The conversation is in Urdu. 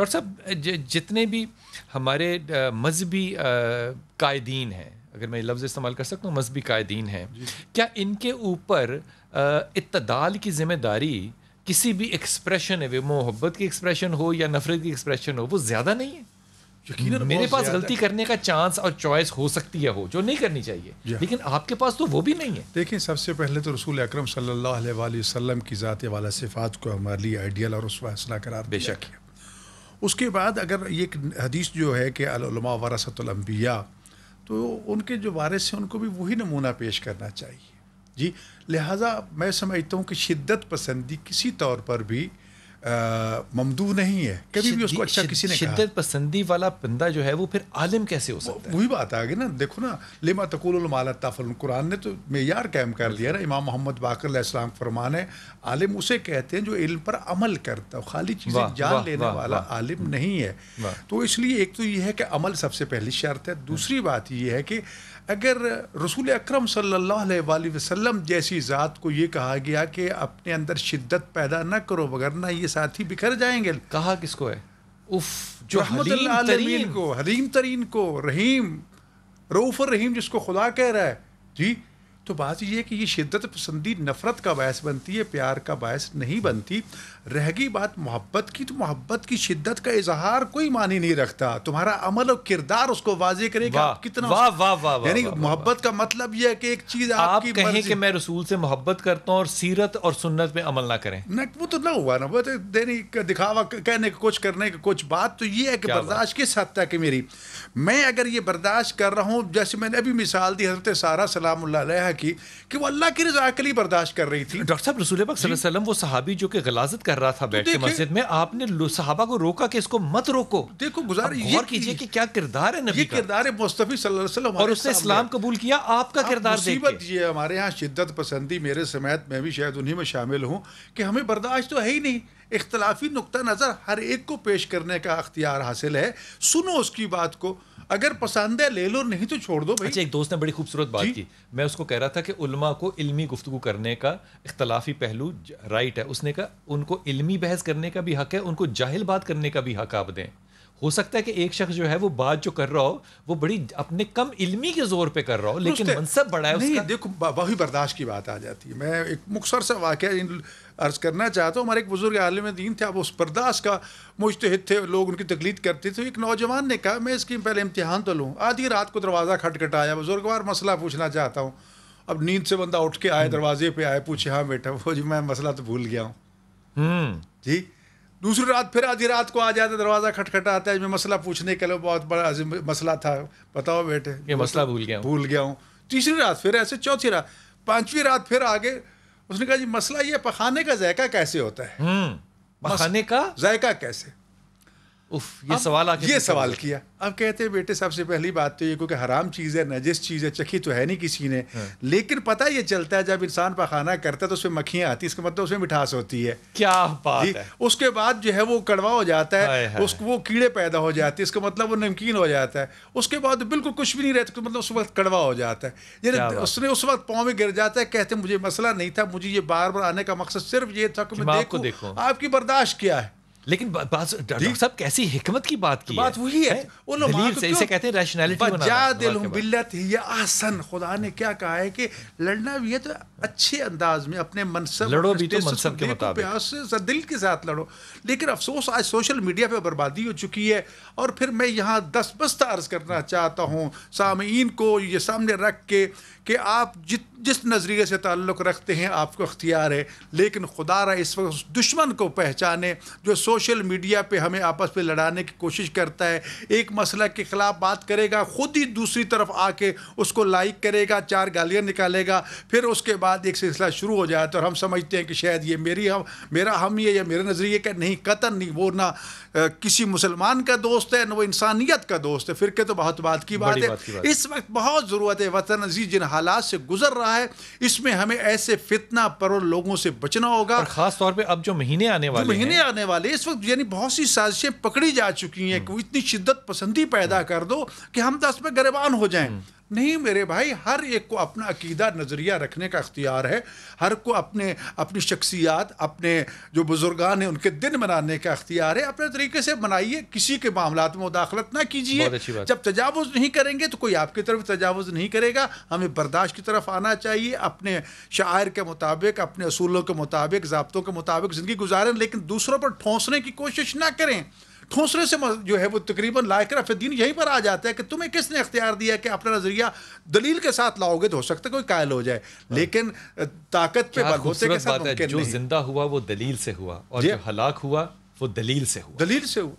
ڈاکٹر صاحب جتنے بھی ہمارے مذہبی قائدین ہیں، اگر میں لفظ استعمال کر سکتا ہوں، مذہبی قائدین ہیں، کیا ان کے اوپر اعتدال کی ذمہ داری کسی بھی ایکسپریشن ہے، وہ محبت کی ایکسپریشن ہو یا نفرت کی ایکسپریشن ہو، وہ زیادہ نہیں ہے؟ میرے پاس غلطی کرنے کا چانس اور چوائس ہو سکتی ہے، ہو جو نہیں کرنی چاہیے، لیکن آپ کے پاس تو وہ بھی نہیں ہے. دیکھیں، سب سے پہلے تو رسول اکرم صلی اللہ علیہ وآلہ وسلم کی ذات والا صفات کو ہمارے لیے آئیڈیل اور اسوہ حسنہ قرار دیا. بے شک. اس کے بعد اگر یہ حدیث جو ہے کہ العلماء ورثۃ الانبیاء، تو ان کے جو وارث ہیں ان کو بھی وہی نمونہ پیش کرنا چاہیے. جی، لہٰذا میں سمجھتا ہوں کہ شدت پسندی کسی طور پر بھی ممدوح نہیں ہے. کبھی بھی اس کو اچھا کسی نے کہا. شدت پسندی والا بندہ جو ہے وہ پھر عالم کیسے ہو سکتا ہے؟ وہی بات آ گئی نا. دیکھو نا، لما تقولون ما لا تعقلون، قرآن نے تو معیار قائم کر دیا نا. امام محمد باقر علیہ السلام فرمان ہے، عالم اسے کہتے ہیں جو علم پر عمل کرتا ہو، خالی چیزیں جان لینے والا عالم نہیں ہے. تو اس لیے ایک تو یہ ہے کہ عمل سب سے پہلی شرط ہے. دوسری بات یہ ہے کہ اگر رسول اکرم صلی اللہ علیہ وآلہ وسلم جیسی ذات کو یہ کہا گیا کہ اپنے اندر شدت پیدا نہ کرو وگرنہ یہ ساتھی بکھر جائیں گے، کہا کس کو ہے؟ جو رحمت للعالمین کو، حلیم ترین کو، رحیم، رؤوف الرحیم جس کو خدا کہہ رہا ہے. جی، تو بات یہ ہے کہ یہ شدت پسندی نفرت کا باعث بنتی ہے، پیار کا باعث نہیں بنتی. رہ گئی بات محبت کی، تو محبت کی شدت کا اظہار کوئی معنی نہیں رکھتا. تمہارا عمل اور کردار اس کو واضح کرے گا کتنا. یعنی محبت کا مطلب یہ ہے کہ ایک چیز آپ کی کہیں کہ میں رسول سے محبت کرتا ہوں اور سیرت اور سنت میں عمل نہ کریں، نہ وہ تو نہ ہوا نا. وہ دکھاوا کہنے کا کچھ، کرنے کا کچھ. بات تو یہ ہے کہ برداشت کس حد تک ہے میری. میں اگر یہ برداشت کر رہا ہوں، جیسے میں نے ابھی مثال دی حضرت سارہ سلام اللہ علیہ کی، کہ وہ اللہ کی رضا کے لیے برداشت کر رہی تھی. ڈاکٹر صاحب، رسول پاک صلی اللہ علیہ وسلم وہ صحابی جو کہ غلاظت کر رہا تھا بیٹھ کے مسجد میں، آپ نے صحابہ کو روکا کہ اس کو مت روکو. دیکھو غور کیجئے کہ کیا کردار ہے نبی کا، یہ کردار مصطفی صلی اللہ علیہ وسلم، اور اس نے اسلام قبول کیا آپ کا کردار دیکھ کے. مصیبت یہ ہے ہمارے ہاں شدت پسندی، میرے سمیت میں بھی شاید انہی میں شامل ہوں، کہ ہمیں برداشت تو ہے ہی نہیں. اختلافی نقطہ نظر ہر ایک کو پیش کرنے کا اختیار حاصل ہے. سنو اس کی بات کو، اگر پسند ہے لے لو، نہیں تو چھوڑ دو. اچھا، ایک دوست نے بڑی خوبصورت بات کی. میں اس کو کہہ رہا تھا کہ علماء کو علمی گفتگو کرنے کا اختلافی پہلو رائٹ ہے. اس نے کہا ان کو علمی بحث کرنے کا بھی حق ہے، ان کو جاہل بات کرنے کا بھی حق آپ دیں. ہو سکتا ہے کہ ایک شخص جو ہے وہ بات جو کر رہا ہو وہ بڑی اپنے کم علمی کے زور پہ کر رہا ہو، لیکن منصب بڑا ہے اس کا. دیکھو، وہی برداشت کی بات آ جاتی ہے. میں ایک مختصر سا واقعہ عرض کرنا چاہتا ہوں. ہمارے ایک بزرگ عالم دین تھے، اب اس برداشت کا مجتہد تھے، لوگ ان کی تقلید کرتے تھے. ایک نوجوان نے کہا میں اس کی پہلے امتحان تو لوں. آدھی رات کو دروازہ کھٹکھٹایا، بزرگوار مسئلہ پوچھنا چاہتا ہوں. اب نیند سے بندہ اٹھ کے آئے، دروازے پہ آئے، پوچھے ہاں بیٹا. وہ جی میں مسئلہ تو بھول گیا ہوں. جی، دوسری رات پھر آدھی رات کو آ جاتا، دروازہ کھٹکھٹاتا ہے، میں مسئلہ پوچھنے کے لیے بہت بڑا مسئلہ تھا، بتاؤ بیٹے یہ مسئلہ بھول گیا ہوں. تیسری رات پھر ایسے، چوتھی رات، پانچویں رات پھر آگے. اس نے کہا جی مسئلہ یہ پخانے کا ذائقہ کیسے ہوتا ہے؟ پخانے کا ذائقہ کیسے؟ یہ سوال کیا. اب کہتے ہیں بیٹے سب سے پہلی بات تو یہ کیونکہ حرام چیز ہے، نجس چیز ہے، چکھی تو ہے نہیں کسی نے، لیکن پتہ یہ چلتا ہے جب انسان پخانہ کرتا ہے تو اس میں مکھیاں آتی، اس کا مطلب اس میں مٹھاس ہوتی ہے. کیا بات ہے. اس کے بعد جو ہے وہ کڑوا ہو جاتا ہے، اس کو وہ کیڑے پیدا ہو جاتے ہیں، اس کا مطلب وہ نمکین ہو جاتا ہے. اس کے بعد بالکل کچھ بھی نہیں رہتا، اس کا مطلب اس وقت کڑوا ہو جاتا ہے. یعنی اس نے اس وقت پاؤں میں گر جاتا ہے. کہتے مجھے مسئلہ نہیں تھا، مجھے یہ بار بار آنے کا مقصد صرف یہ تھا کہ میں دیکھوں آپ کی برداشت کیا ہے. لیکن ڈاکٹر صاحب کیسی حکمت کی بات کی ہے. بات وہی ہے، دلیل سے اسے کہتے ہیں ریشنالٹی بنانا. وجادلہم باللتی ہی احسن. خدا نے کیا کہا ہے کہ لڑنا بھی ہے تو اچھے انداز میں، اپنے منصب لڑو بھی تو منصب کے مطابق، دل کے ساتھ لڑو. لیکن افسوس آج سوشل میڈیا پہ بربادی ہو چکی ہے. اور پھر میں یہاں دستبستہ عرض کرنا چاہتا ہوں سامعین کو یہ سامنے رکھ کے کہ آپ جس نظریے سے تعلق رکھتے ہیں آپ کو اختیار ہے، لیکن خدا را اس وقت اس دشمن کو پہچانے جو سوشل میڈیا پہ ہمیں آپس میں لڑانے کی کوشش کرتا ہے. ایک مسئلہ کے خلاف بات کرے گا، خود ہی دوسری طرف آ کے اس کو لائک کرے گا، 4 گالیاں نکالے گا، پھر اس کے بعد ایک سلسلہ شروع ہو جاتا ہے. اور ہم سمجھتے ہیں کہ شاید یہ میرا ہم یہ یا میرے نظریے کا نہیں، قطعاً نہیں. وہ نہ کسی مسلمان کا دوست ہے، نہ وہ انسانیت کا دوست ہے. فرقے تو بہت بات کی بات ہے. اس وقت بہت ضرورت ہے وطن عزیز جن حالات سے گزر رہا ہے، اس میں ہمیں ایسے فتنہ پرور لوگوں سے بچنا ہوگا. اور خاص طور پہ اب جو مہینے آنے والے اس وقت یعنی بہت سی سازشیں پکڑی جا چکی ہیں کہ وہ اتنی شدت پسندی پیدا کر دو کہ ہم 10 پہ گریبان ہو جائیں. نہیں میرے بھائی، ہر ایک کو اپنا عقیدہ نظریہ رکھنے کا اختیار ہے، ہر کو اپنی شخصیات، اپنے جو بزرگان ہیں ان کے دن منانے کا اختیار ہے، اپنے طریقے سے منائیے، کسی کے معاملات میں مداخلت نہ کیجیے۔ بہت اچھی بات۔ جب تجاوز نہیں کریں گے تو کوئی آپ کی طرف تجاوز نہیں کرے گا، ہمیں برداشت کی طرف آنا چاہیے، اپنے شعائر کے مطابق، اپنے اصولوں کے مطابق، ضابطوں کے مطابق زندگی گزاریں، لیکن دوسروں پر ٹھونسنے کی کوشش نہ کریں۔ ٹھونسنے سے جو ہے وہ تقریباً لائق رفع الدین یہیں پر آ جاتا ہے کہ تمہیں کس نے اختیار دیا کہ اپنا نظریہ دلیل کے ساتھ لاؤ گے تو ہو سکتا ہے کوئی قائل ہو جائے، لیکن طاقت پہ بلبوتے کے ساتھ ممکن نہیں۔ جو زندہ ہوا وہ دلیل سے ہوا، اور جو ہلاک ہوا وہ دلیل سے ہوا۔ دلیل سے ہوا۔